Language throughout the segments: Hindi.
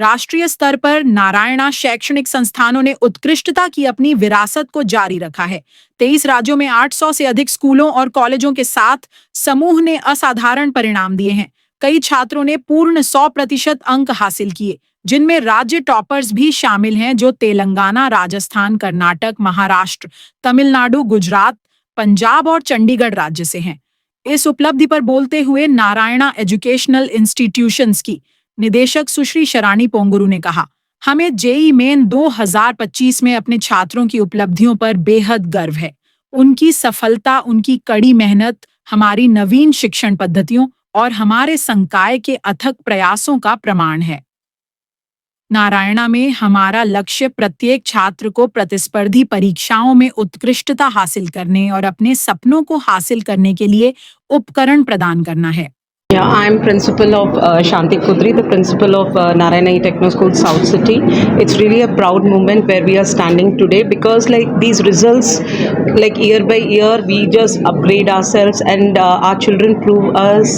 राष्ट्रीय स्तर पर नारायणा शैक्षणिक संस्थानों ने उत्कृष्टता की अपनी विरासत को जारी रखा है। 23 राज्यों में 800 से अधिक स्कूलों और कॉलेजों के साथ समूह ने असाधारण परिणाम दिए हैं। कई छात्रों ने पूर्ण 100% अंक हासिल किए, जिनमें राज्य टॉपर्स भी शामिल हैं, जो तेलंगाना, राजस्थान, कर्नाटक, महाराष्ट्र, तमिलनाडु, गुजरात, पंजाब और चंडीगढ़ राज्य से हैं। इस उपलब्धि पर बोलते हुए नारायणा एजुकेशनल इंस्टीट्यूशंस की निदेशक सुश्री शरानी पोंगुरु ने कहा, हमें जेई मेन 2025 में अपने छात्रों की उपलब्धियों पर बेहद गर्व है। उनकी सफलता उनकी कड़ी मेहनत, हमारी नवीन शिक्षण पद्धतियों और हमारे संकाय के अथक प्रयासों का प्रमाण है। नारायणा में हमारा लक्ष्य प्रत्येक छात्र को प्रतिस्पर्धी परीक्षाओं में उत्कृष्टता हासिल करने और अपने सपनों को हासिल करने के लिए उपकरण प्रदान करना है। Yeah, I'm principal of Shanti Kudri, the principal of Narayana Techno School, South City. It's really a proud moment where we are standing today because like these results, like year by year, we just upgrade ourselves and our children prove us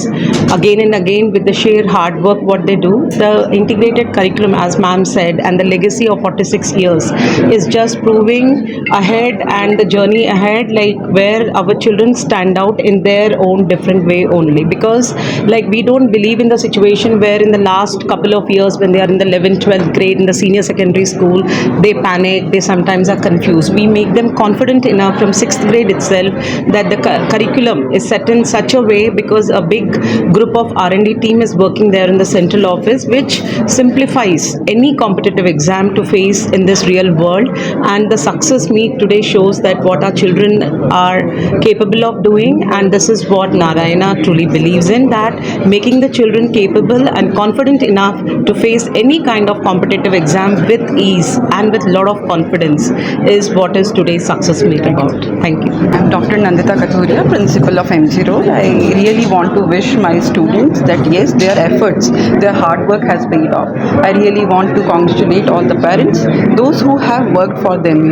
again and again with the sheer hard work what they do. The integrated curriculum, as ma'am said, and the legacy of 46 years is just proving ahead and the journey ahead, like where our children stand out in their own different way only because like we don't believe in the situation where in the last couple of years when they are in the 11th 12th grade in the senior secondary school they panic, they sometimes are confused. We make them confident enough from 6th grade itself that the curriculum is set in such a way because a big group of R&D team is working there in the central office which simplifies any competitive exam to face in this real world, and the success meet today shows that what our children are capable of doing, and this is what Narayana truly believes in, that making the children capable and confident enough to face any kind of competitive exam with ease and with lot of confidence is what is today's success meet about. Thank you. I'm Dr. Nandita Kathuria, principal of MG Road. I really want to wish my students that yes, their efforts, their hard work has paid off. I really want to congratulate all the parents, those who have worked for them,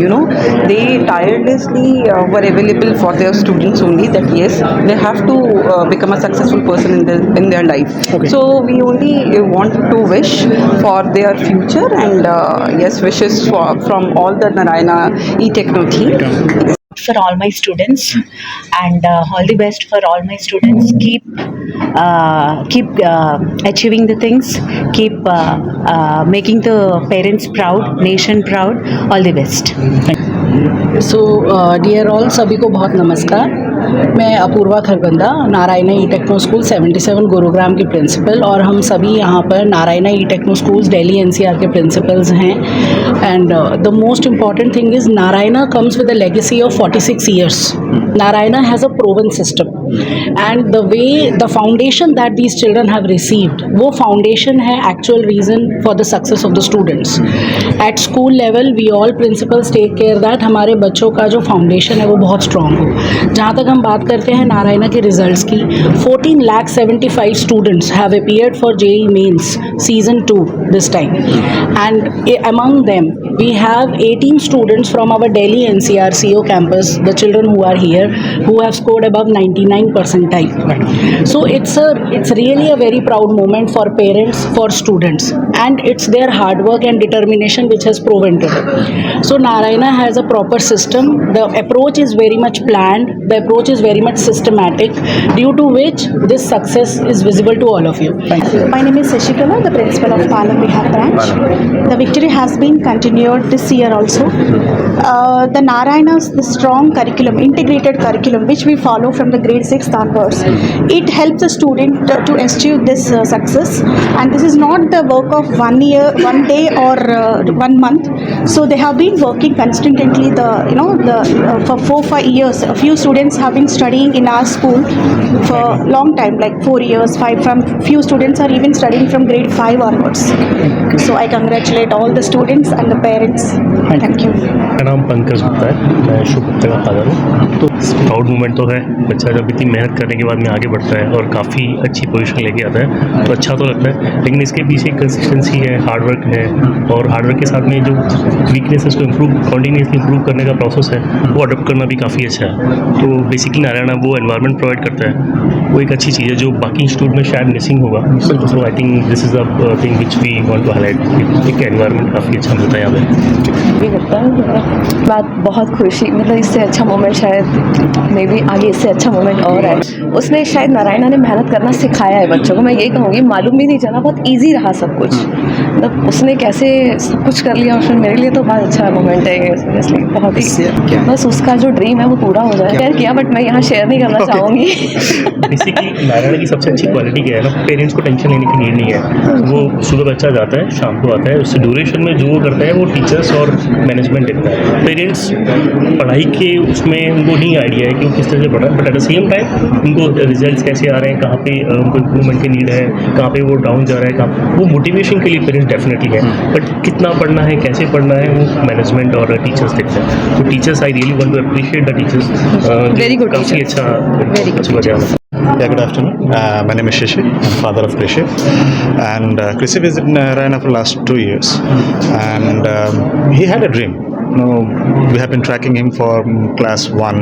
they tirelessly were available for their students only, that yes, they have to become a successful person in their life. Okay. So we only want to wish for their future and yes, wishes from all the Narayana eTechno team. For all my students and all the best for all my students. Keep achieving the things, keep making the parents proud, nation proud. All the best. So dear all, सभी को बहुत नमस्कार। मैं अपूर्वा खरबंदा, नारायणा ई-टेक्नो स्कूल 77 गुरुग्राम की प्रिंसिपल, और हम सभी यहाँ पर Narayana e techno schools Delhi NCR के प्रिंसिपल्स हैं। And the most important thing is Narayana comes with a legacy of 46 years. Narayana has a proven system and the way the foundation that these children have received, वो फाउंडेशन है actual reason for the success of the students. At school level we all principals take care that हमारे बच्चों का जो फाउंडेशन है वो बहुत स्ट्रॉन्ग हो. जहाँ तक हम बात करते हैं नारायणा के रिजल्ट्स की, 14,75,000 students have appeared for JEE mains season 2 this time, and among them we have 18 students from our Delhi NCR CO campus, the children who are here, who have scored above 99 percentile. So it's really a very proud moment for parents, for students, and it's their hard work and determination which has proven it. So Narayana has a proper system. The approach is very much planned. The approach is very much systematic, due to which this success is visible to all of you. Thank you. My name is Shashikala, the principal of Palam Bihar branch. The victory has been continued this year also. The Narayana's the strong curriculum, integrated curriculum, which we follow from the grade 6th onwards, it helps the student to achieve this success. And this is not the work of 1 year, 1 day, or 1 month. So they have been working consistently. For 4-5 years, a few students have been studying in our school for long time, like 4 years, 5. From few students are even studying from grade 5 onwards. So I congratulate all the students and the parents. Thank you. मेरा नाम पंकज गुप्ता है, मैं शुभ गुप्ता का फादर हूँ। तो प्राउड मोमेंट तो है, बच्चा जब इतनी मेहनत करने के बाद में आगे बढ़ता है और काफ़ी अच्छी पोजीशन लेके आता है तो अच्छा तो लगता है, लेकिन इसके पीछे कंसिस्टेंसी है, हार्डवर्क है, और हार्डवर्क के साथ में जो वीकनेसेस को कॉन्टीन्यूसली इम्प्रूव करने का प्रोसेस है वो अडोप्ट करना भी काफ़ी अच्छा है. तो बेसिकली नारायणा वो एनवायरनमेंट प्रोवाइड करता है, वो एक अच्छी चीज़ है जो बाकी इंस्टीट्यूट में शायद मिसिंग होगा। So I think this is the thing which we want to highlight. एक एनवायरनमेंट काफ़ी अच्छा मिलता है यहाँ पे। भी करता है बात, बहुत खुशी, मतलब इससे अच्छा मोमेंट शायद मे बी आगे इससे अच्छा मोमेंट और है। उसने शायद नारायणा ने मेहनत करना सिखाया है बच्चों को, मैं यही कहूँगी। मालूम भी नहीं चला, बहुत इजी रहा सब कुछ, मतलब उसने कैसे सब कुछ कर लिया। और फिर मेरे लिए तो बहुत अच्छा मोमेंट है ये, सीरियसली बहुत ही। बस उसका जो ड्रीम है वो पूरा हो जाए। शेयर किया बट मैं यहाँ शेयर नहीं करना चाहूँगी। बेसिकली नारायणा की सबसे अच्छी क्वालिटी क्या है ना, पेरेंट्स को टेंशन लेने की नीड नहीं है। वो सुबह बच्चा जाता है, शाम को आता है, उससे ड्यूरेशन में जो वो करता है वो टीचर्स और मैनेजमेंट देखता है। पेरेंट्स पढ़ाई के उसमें उनको नहीं आइडिया है कि वो किस तरह से पढ़ा है, but at the same time उनको रिजल्ट्स कैसे आ रहे हैं, कहाँ पे उनको इम्प्रूवमेंट की नीड है, कहाँ पे वो डाउन जा रहा है, कहाँ वो मोटिवेशन के लिए पेरेंट्स डेफिनेटली है। बट कितना पढ़ना है, कैसे पढ़ना है, वो मैनेजमेंट और टीचर्स देखते हैं। तो teachers I really want to appreciate the teachers. Very good काफ़ी teachers. अच्छा लगा। Yeah, good afternoon. My name is Shishi. I'm father of Krishi. And Krishi was in Narayana for the last 2 years. And he had a dream. We have been tracking him for class 1.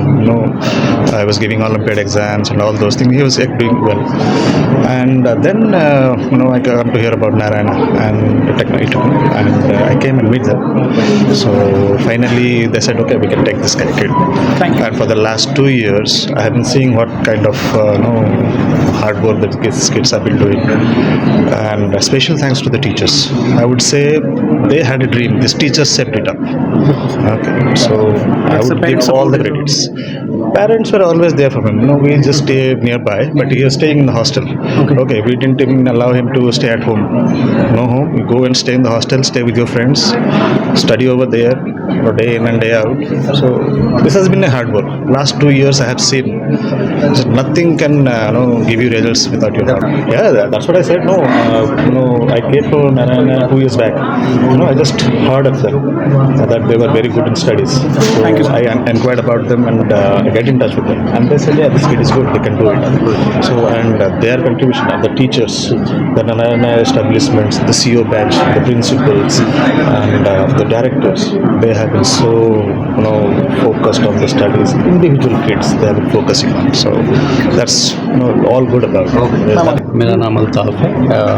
I was giving Olympiad exams and all those things. He was doing well. And then, I got to hear about Narayana and Techno, and I came and meet them. So finally, they said, okay, we can take this kid. And for the last 2 years, I have been seeing what kind of hard work that these kids have been doing. And special thanks to the teachers. I would say they had a dream. These teachers set it up. Okay, so I would give all the credits. Parents were always there for him. We just stay nearby, but he was staying in the hostel. Okay, we didn't even allow him to stay at home. No home. You go and stay in the hostel, stay with your friends, study over there for day in and day out. So this has been a hard work. Last 2 years I have seen so nothing can give you results without your hard work. Yeah, that's what I said. I came for Narayana 2 years back. I just heard of them that they were very good in studies. So I inquired about them and get in touch with them, and they said, yeah, this kid is good, they can do it. So and their contribution, the teachers, the Narayana establishments, the CO batch, the principals, and the directors, they have been so focused on the studies. Individual kids they have been focusing on. So that's all good about it. मेरा नाम अल्ताफ़ है,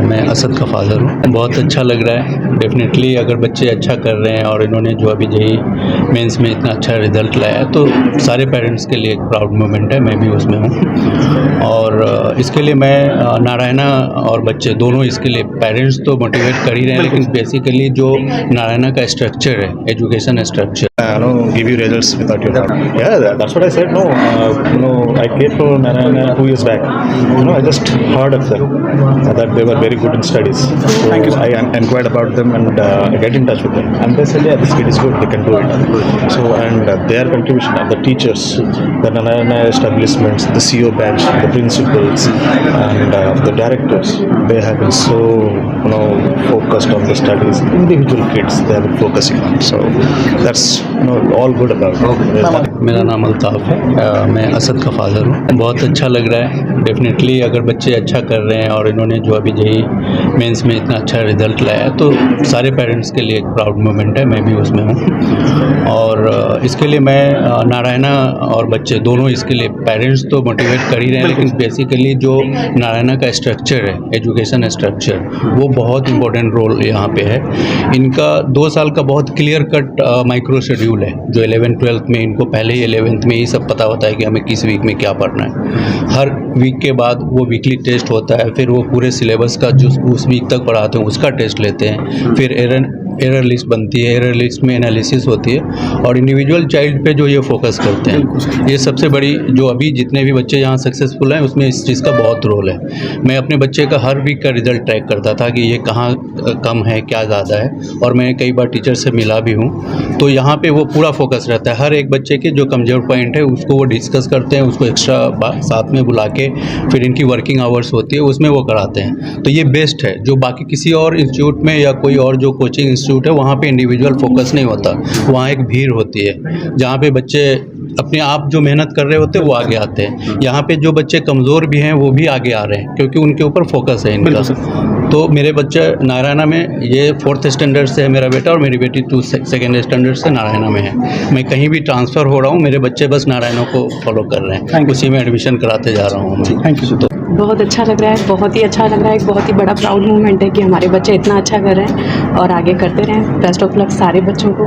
मैं असद का फादर हूँ। बहुत अच्छा लग रहा है डेफिनेटली। अगर बच्चे अच्छा कर रहे हैं और इन्होंने जो अभी जेई मेंस में इतना अच्छा रिजल्ट लाया है तो सारे पेरेंट्स के लिए एक प्राउड मोमेंट है। मैं भी उसमें हूँ और इसके लिए मैं नारायणा और बच्चे दोनों इसके लिए पेरेंट्स तो मोटिवेट कर ही रहे हैं, लेकिन बेसिकली जो नारायणा का स्ट्रक्चर है, education structure, give you results without your hard work. Yeah, that's what I said. I came for Narayana 2 years back. I just heard of them that they were very good in studies. So I inquired about them and get in touch with them, and they said, yeah, this kid is good, they can do it. So and their contribution, the teachers, the Narayana establishments, the CO batch, the principals, and the directors, they have been so focused on the studies. Individual kids they have been focusing on. So that's all good about it. मेरा नाम अल्ताफ़ है, मैं असद का फादर हूँ। बहुत अच्छा लग रहा है डेफिनेटली। अगर बच्चे अच्छा कर रहे हैं और इन्होंने जो अभी जेई मेंस में इतना अच्छा रिजल्ट लाया है तो सारे पेरेंट्स के लिए एक प्राउड मोमेंट है। मैं भी उसमें हूँ और इसके लिए मैं नारायणा और बच्चे दोनों इसके लिए पेरेंट्स तो मोटिवेट कर ही रहे हैं, लेकिन बेसिकली जो नारायणा का स्ट्रक्चर है, एजुकेशन स्ट्रक्चर, वो बहुत इंपॉर्टेंट रोल यहाँ पे है। इनका 2 साल का बहुत क्लियर कट माइक्रो शेड्यूल है, जो 11th-12th में इनको पहले ही 11th में ही सब पता होता है कि हमें किस वीक में क्या पढ़ना है। हर वीक के बाद वो वीकली टेस्ट होता है, फिर वो पूरे सिलेबस का जो उस वीक तक पढ़ाते हैं उसका टेस्ट लेते हैं, फिर एरर लिस्ट बनती है, एरर लिस्ट में एनालिसिस होती है और इंडिविजुअल चाइल्ड पे जो ये फोकस करते हैं। ये सबसे बड़ी जो अभी जितने भी बच्चे यहाँ सक्सेसफुल हैं उसमें इस चीज़ का बहुत रोल है। मैं अपने बच्चे का हर वीक का रिजल्ट ट्रैक करता था कि ये कहाँ कम है, क्या ज़्यादा है, और मैं कई बार टीचर से मिला भी हूँ। तो यहाँ पे वो पूरा फोकस रहता है, हर एक बच्चे के जो कमज़ोर पॉइंट है उसको वो डिस्कस करते हैं, उसको एक्स्ट्रा साथ में बुला के फिर इनकी वर्किंग आवर्स होती है उसमें वो कराते हैं। तो ये बेस्ट है, जो बाकी किसी और इंस्टीट्यूट में या कोई और जो कोचिंग इंस्टीट्यूट है वहाँ पे इंडिविजुअल फोकस नहीं होता, वहाँ एक भीड़ होती है जहाँ पे बच्चे अपने आप आप जो मेहनत कर रहे होते हैं वो आगे आते हैं। यहाँ पे जो बच्चे कमज़ोर भी हैं वो भी आगे आ रहे हैं क्योंकि उनके ऊपर फोकस है इनका। तो मेरे बच्चे नारायणा में, ये 4th स्टैंडर्ड से है मेरा बेटा और मेरी बेटी 2nd स्टैंडर्ड से नारायणा में है। मैं कहीं भी ट्रांसफ़र हो रहा हूँ, मेरे बच्चे बस नारायणा को फॉलो कर रहे हैं, उसी में एडमिशन कराते जा रहा हूँ। Thank you. बहुत अच्छा लग रहा है, बहुत ही अच्छा लग रहा है। एक बहुत ही बड़ा प्राउड मोमेंट है कि हमारे बच्चे इतना अच्छा कर रहे हैं और आगे करते रहें। बेस्ट ऑफ लक सारे बच्चों को,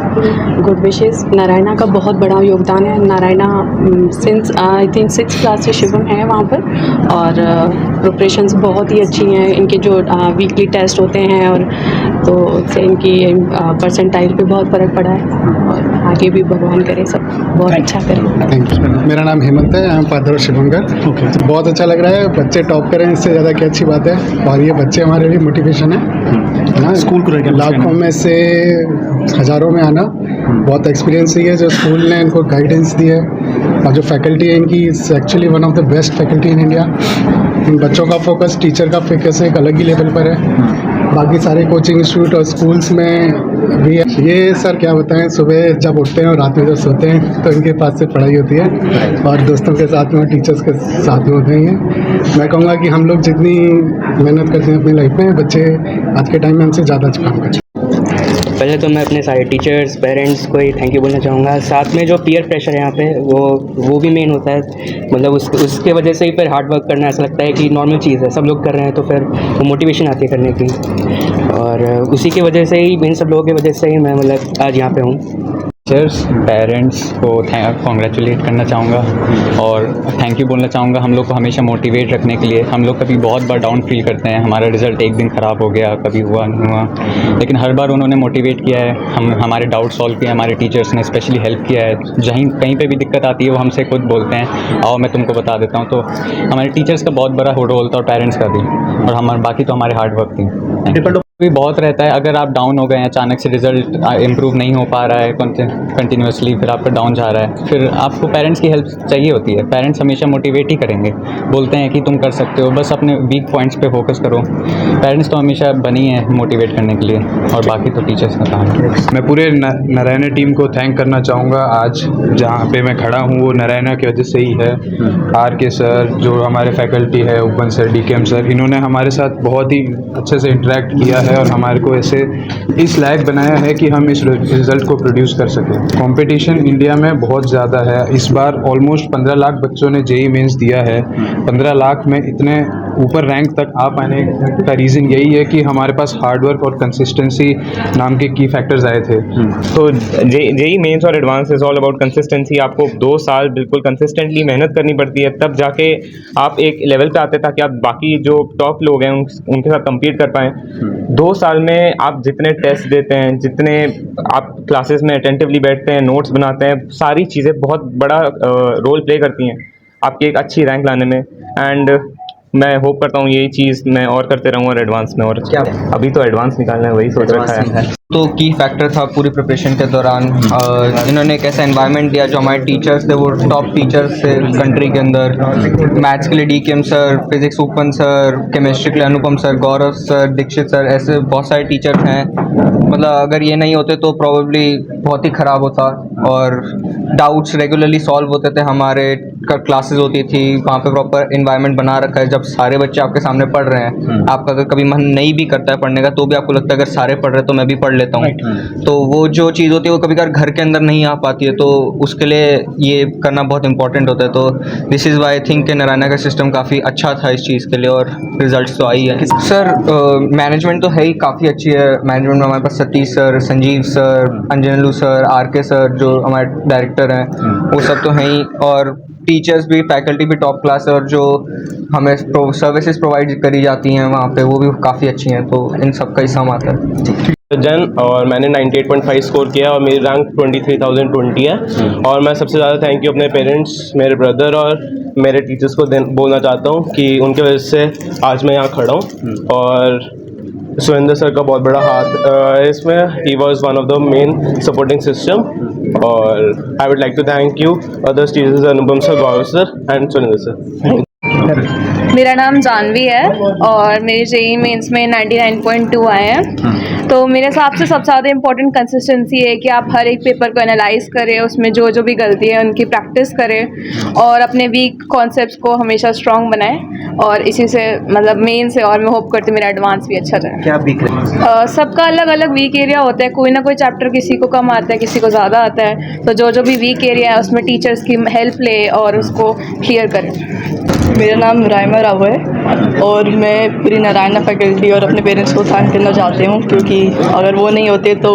गुड विशेस। नारायणा का बहुत बड़ा योगदान है। Narayana since I think 6th class से शिवम है वहाँ पर, और प्रिपरेशंस बहुत ही अच्छी हैं। इनके जो वीकली टेस्ट होते हैं और तो उससे इनकी परसेंटाइल पे बहुत फ़र्क पड़ा है और आगे भी भगवान करे सब बहुत अच्छा करें। Thank you. मेरा नाम हेमंत है, आई एम फादर ऑफ शुभंकर। बहुत अच्छा लग रहा है, बच्चे टॉप करें, इससे ज़्यादा क्या अच्छी बात है। और ये बच्चे हमारे लिए मोटिवेशन है ना, स्कूल को लाखों में से हज़ारों में आना। बहुत एक्सपीरियंस है जो स्कूल ने इनको गाइडेंस दी है और जो फैकल्टी है इनकी actually one of the best faculty in India. इन बच्चों का फोकस, टीचर का फोकस एक अलग ही लेवल पर है। बाकी सारे कोचिंग इंस्टीट्यूट और स्कूल्स में भी है। ये सर क्या बताएं, सुबह जब उठते हैं और रात में जब सोते हैं तो इनके पास से पढ़ाई होती है और दोस्तों के साथ में और टीचर्स के साथ में होते हैं। मैं कहूँगा कि हम लोग जितनी मेहनत करते हैं अपनी लाइफ में, बच्चे आज के टाइम में हमसे ज़्यादा अच्छा काम करते हैं। पहले तो मैं अपने सारे टीचर्स, पेरेंट्स को ही थैंक यू बोलना चाहूँगा। साथ में जो पीयर प्रेशर है यहाँ पे वो भी मेन होता है। मतलब उसके वजह से ही फिर हार्ड वर्क करना ऐसा लगता है कि नॉर्मल चीज़ है, सब लोग कर रहे हैं तो फिर वो मोटिवेशन आती है करने की। और उसी की वजह से ही, इन सब लोगों की वजह से ही मैं मतलब आज यहाँ पे हूँ। टीचर्स, पेरेंट्स को कॉन्ग्रेचुलेट करना चाहूँगा और थैंक यू बोलना चाहूँगा हम लोग को हमेशा मोटिवेट रखने के लिए। हम लोग कभी बहुत बार डाउन फील करते हैं, हमारा रिज़ल्ट एक दिन ख़राब हो गया, कभी हुआ नहीं हुआ, लेकिन हर बार उन्होंने मोटिवेट किया है। हमारे डाउट सॉल्व किए, हमारे टीचर्स ने स्पेशली हेल्प किया है। कहीं पे भी दिक्कत आती है वो हमसे खुद बोलते हैं, आओ मैं तुमको बता देता हूँ। तो हमारे टीचर्स का बहुत बड़ा रोल था और पेरेंट्स का भी, और हमारे बाकी तो हमारे हार्ड वर्क थी। भी बहुत रहता है, अगर आप डाउन हो गए हैं, अचानक से रिजल्ट इम्प्रूव नहीं हो पा रहा है कंटिन्यूसली, फिर आपका डाउन जा रहा है, फिर आपको पेरेंट्स की हेल्प चाहिए होती है। पेरेंट्स हमेशा मोटिवेट ही करेंगे, बोलते हैं कि तुम कर सकते हो, बस अपने वीक पॉइंट्स पे फोकस करो। पेरेंट्स तो हमेशा बनी है मोटिवेट करने के लिए, और बाकी तो टीचर्स का काम है। मैं पूरे नारायणा टीम को थैंक करना चाहूँगा। आज जहाँ पे मैं खड़ा हूँ वो नारायणा की वजह से ही है। RK सर, जो हमारे फैकल्टी है, उपन सर, DKM सर, इन्होंने हमारे साथ बहुत ही अच्छे से इंटरेक्ट किया है और हमारे को ऐसे इस लायक बनाया है कि हम इस रिज़ल्ट को प्रोड्यूस कर सकें। कंपटीशन इंडिया में बहुत ज़्यादा है। इस बार ऑलमोस्ट 15 लाख बच्चों ने JEE मेंस दिया है। 15 लाख में इतने ऊपर रैंक तक आ पाने का रीज़न यही है कि हमारे पास हार्डवर्क और कंसिस्टेंसी नाम के की फैक्टर्स आए थे। तो JEE मेंस और advance is all about consistency. आपको 2 साल बिल्कुल कंसिस्टेंटली मेहनत करनी पड़ती है, तब जाके आप एक लेवल पे आते ताकि आप बाकी जो टॉप लोग हैं उनके साथ कम्पीट कर पाएँ। 2 साल में आप जितने टेस्ट देते हैं, जितने आप क्लासेस में अटेंटिवली बैठते हैं, नोट्स बनाते हैं, सारी चीज़ें बहुत बड़ा रोल प्ले करती हैं आपकी एक अच्छी रैंक लाने में। एंड मैं होप करता हूँ यही चीज़ मैं और करते रहूँ और एडवांस में, और क्या अभी तो एडवांस निकालना है, वही सोच रखा है। तो की फैक्टर था पूरी प्रिपरेशन के दौरान। इन्होंने एक ऐसा एनवायरनमेंट दिया, जो हमारे टीचर्स थे वो टॉप टीचर्स थे कंट्री के अंदर। मैथ्स के लिए DKM sir, physics Upan sir, chemistry के लिए Anupam sir, Gaurav sir, Dixit sir, ऐसे बहुत सारे टीचर्स हैं। मतलब अगर ये नहीं होते तो प्रॉब्ली बहुत ही ख़राब होता, और डाउट्स रेगुलरली सॉल्व होते थे। हमारे क्लासेस होती थी, वहाँ पे प्रॉपर इन्वायरमेंट बना रखा है। जब सारे बच्चे आपके सामने पढ़ रहे हैं, आपका अगर कभी मन नहीं भी करता है पढ़ने का, तो भी आपको लगता है अगर सारे पढ़ रहे हैं तो मैं भी पढ़ लेता हूँ। तो वो जो चीज़ होती है वो कभी कभार घर के अंदर नहीं आ पाती है, तो उसके लिए ये करना बहुत इंपॉर्टेंट होता है। तो this is why I think Narayana का सिस्टम काफ़ी अच्छा था इस चीज़ के लिए, और रिजल्ट्स तो आई है। सर मैनेजमेंट तो है ही काफ़ी अच्छी है। मैनेजमेंट में हमारे पास Satish sir, Sanjeev sir, Anjanlu sir, RK sir जो हमारे डायरेक्टर हैं, वो सब तो हैं ही, और टीचर्स भी, फैकल्टी भी टॉप क्लास है, और जो हमें सर्विसेज प्रोवाइड करी जाती हैं वहाँ पे वो भी काफ़ी अच्छी हैं। तो इन सब का ही सम आता है। और मैंने 98.5 स्कोर किया और मेरी रैंक 23,020 है। और मैं सबसे ज़्यादा थैंक यू अपने पेरेंट्स, मेरे ब्रदर और मेरे टीचर्स को बोलना चाहता हूँ कि उनके वजह से आज मैं यहाँ खड़ा हूँ। और सुरेंद्र सर का बहुत बड़ा हाथ है इसमें, he was one of the main supporting system. और I would like to thank you others teachers, Anupam sir, Gaurav sir and Surendra sir. मेरा नाम जानवी है और मेरे जेई मेंस में 99.2 आए हैं। तो मेरे हिसाब से सबसे ज़्यादा इम्पोर्टेंट कंसिस्टेंसी है कि आप हर एक पेपर को एनालाइज करें, उसमें जो जो भी गलती है उनकी प्रैक्टिस करें और अपने वीक कॉन्सेप्ट्स को हमेशा स्ट्रॉन्ग बनाएं और इसी से मतलब मेन से और मैं होप करती हूँ मेरा एडवांस भी अच्छा जाए। क्या वीक सबका अलग अलग वीक एरिया होता है, कोई ना कोई चैप्टर किसी को कम आता है, किसी को ज़्यादा आता है। तो जो जो भी वीक एरिया है उसमें टीचर्स की हेल्प ले और उसको क्लियर करें। मेरा नाम राइमा राव है और मैं पूरी नारायणा फैकल्टी और अपने पेरेंट्स को थैंक करना चाहती हूँ, क्योंकि अगर वो नहीं होते तो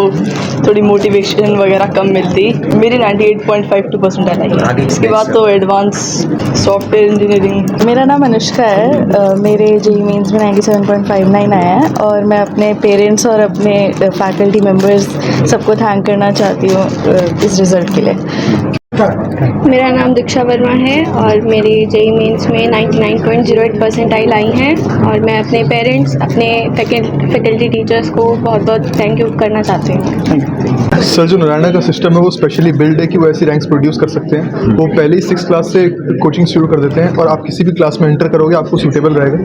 थोड़ी मोटिवेशन वगैरह कम मिलती। मेरी 98.52% आई है। इसके बाद तो एडवांस सॉफ्टवेयर इंजीनियरिंग। मेरा नाम अनुष्का है, मेरे जेई मेंस में 97.59 आया है और मैं अपने पेरेंट्स और अपने फैकल्टी मेम्बर्स सबको थैंक करना चाहती हूँ इस रिज़ल्ट के लिए। मेरा नाम दीक्षा वर्मा है और मेरी जेई मेंस में 99.08 परसेंटाइल आई हैं और मैं अपने पेरेंट्स, अपने फैकल्टी टीचर्स को बहुत बहुत थैंक यू करना चाहती हूँ। सर, जो नारायणा का सिस्टम है वो स्पेशली बिल्ड है कि वो ऐसी रैंक्स प्रोड्यूस कर सकते हैं। वो पहले ही 6th क्लास से कोचिंग शुरू कर देते हैं और आप किसी भी क्लास में एंटर करोगे आपको सूटेबल रहेगा।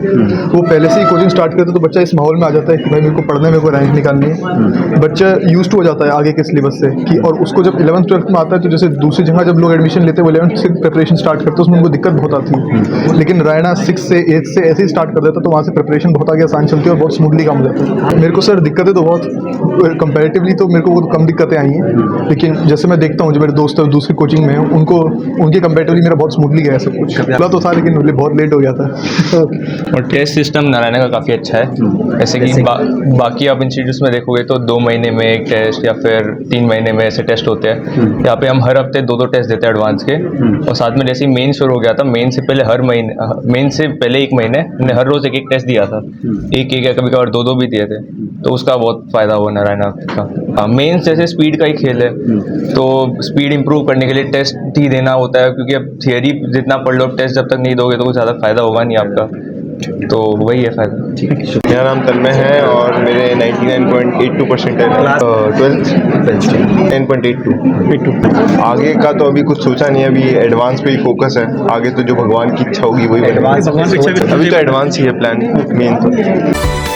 वो पहले से ही कोचिंग स्टार्ट करते तो बच्चा इस माहौल में आ जाता है कि भाई मेरे को पढ़ना है, मेरे को रैंक निकालनी है। बच्चा यूज्ड हो जाता है आगे के सिलेबस से कि, और उसको जब 11th 12th में आता है तो जैसे दूसरी जगह जब लोग एडमिशन लेते हैं वो 11th से प्रिपरेशन स्टार्ट करते हैं, उसमें उनको दिक्कत बहुत आती है। लेकिन नारायणा 6 से 8 से ऐसे ही स्टार्ट कर देता है तो वहाँ से प्रिपरेशन बहुत आगे आसान चलती है और बहुत स्मूथली काम हो जाता है। मेरे को सर दिक्कतें तो बहुत कंपैरेटिवली तो मेरे को बहुत कम दिक्कतें आई हैं, लेकिन जैसे मैं देखता हूँ जो मेरे दोस्त है दूसरी कोचिंग में हैं उनको उनके कंपैरेटिवली मेरा बहुत स्मूथली गया सब कुछ। खुला तो था लेकिन बहुत लेट हो गया था। और टेस्ट सिस्टम नारायणा का काफ़ी अच्छा है। जैसे कि बाकी आप इंस्टीट्यूट्स में देखोगे तो 2 महीने में एक टेस्ट या फिर 3 महीने में ऐसे टेस्ट होते हैं। यहाँ पे हम हर हफ्ते 2-2 टेस्ट देते हैं एडवांस के। और साथ में जैसे ही मेन शुरू हो गया था, मेन से पहले 1 महीने हमने हर रोज़ एक टेस्ट दिया था, एक या कभी कभार 2-2 भी दिए थे। तो उसका बहुत फ़ायदा हुआ नारायणा का। मेन जैसे स्पीड का ही खेल है, तो स्पीड इंप्रूव करने के लिए टेस्ट ही देना होता है, क्योंकि अब थियरी जितना पढ़ लो टेस्ट जब तक नहीं दोगे तो कुछ ज़्यादा फ़ायदा होगा नहीं आपका। तो वही है फ़ायदा। मेरा नाम तन्मय है और मेरे 99.82 परसेंटाइल है। 12th 10.82। आगे का तो अभी कुछ सोचा नहीं है, अभी एडवांस पे ही फोकस है। आगे तो जो भगवान की इच्छा होगी वही। अभी तो एडवांस ही है प्लान मेन तो।